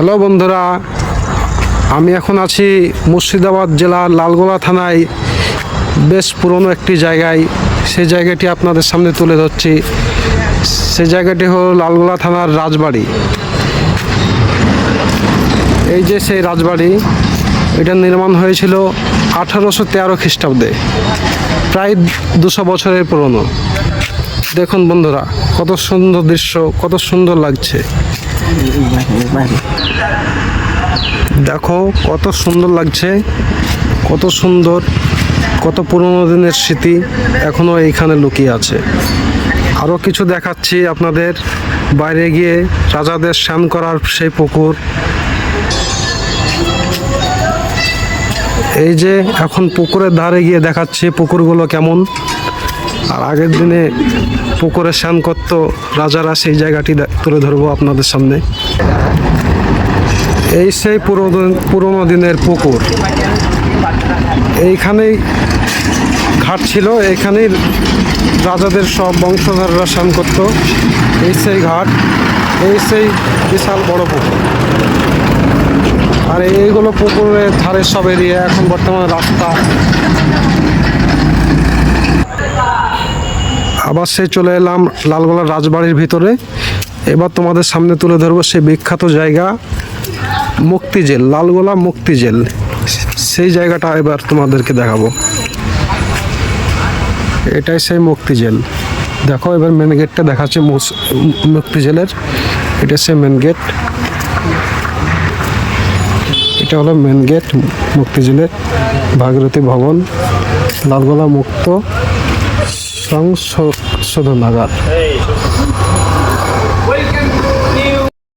Hello বন্ধুরা, আমি এখন আছি মুর্শিদাবাদ জেলার লালগোলা থানায় বেশ পুরনো একটি জায়গায়। সেই জায়গাটি আপনাদের সামনে তুলে ধরছি। সেই জায়গাটি হলো লালগোলা থানার রাজবাড়ি। এই যে সেই রাজবাড়ি, এটা নির্মাণ হয়েছিল 1813 খ্রিস্টাব্দে, প্রায় 200 বছরের পুরনো। দেখুন বন্ধুরা, কত সুন্দর দৃশ্য, কত সুন্দর লাগছে। দেখো কত সুন্দর লাগছে, কত সুন্দর, কত পুরনো দিনের স্মৃতি এখনো এইখানে লুকিয়ে আছে। আরও কিছু দেখাচ্ছি আপনাদের। বাইরে গিয়ে রাজাদের স্নান করার সেই পুকুর। এই যে এখন পুকুরের ধারে গিয়ে দেখাচ্ছি পুকুরগুলো কেমন। আর আগের দিনে পুকুরে স্নান করতো রাজারা, সেই জায়গাটি তুলে ধরবো আপনাদের সামনে। এই সেই পুরোনো দিনের পুকুর। এইখানেই ঘাট ছিল, এইখানেই রাজাদের সব বংশধররা স্নান করতো। এই সেই ঘাট, এই সেই বিশাল বড় পুকুর। আর এইগুলো পুকুরের ধারে সব এরিয়া, এখন বর্তমানে রাস্তা। আবার সে চলে এলাম লালগোলা রাজবাড়ির ভিতরে। এবার তোমাদের সামনে তুলে ধরবো সেই বিখ্যাত জায়গা মুক্তি জেল, লালগোলা মুক্তি জেল। সেই জায়গাটা এবার তোমাদেরকে দেখাবো। এটাই সেই মুক্তি জেল। দেখো এবার মেন গেটটা দেখাচ্ছে মুক্তি জেলের। এটা সেই মেন গেট, এটা হলো মেন গেট মুক্তি জেলের। ভাগীরথী ভবন, লালগোলা মুক্ত সংশোধনাগার।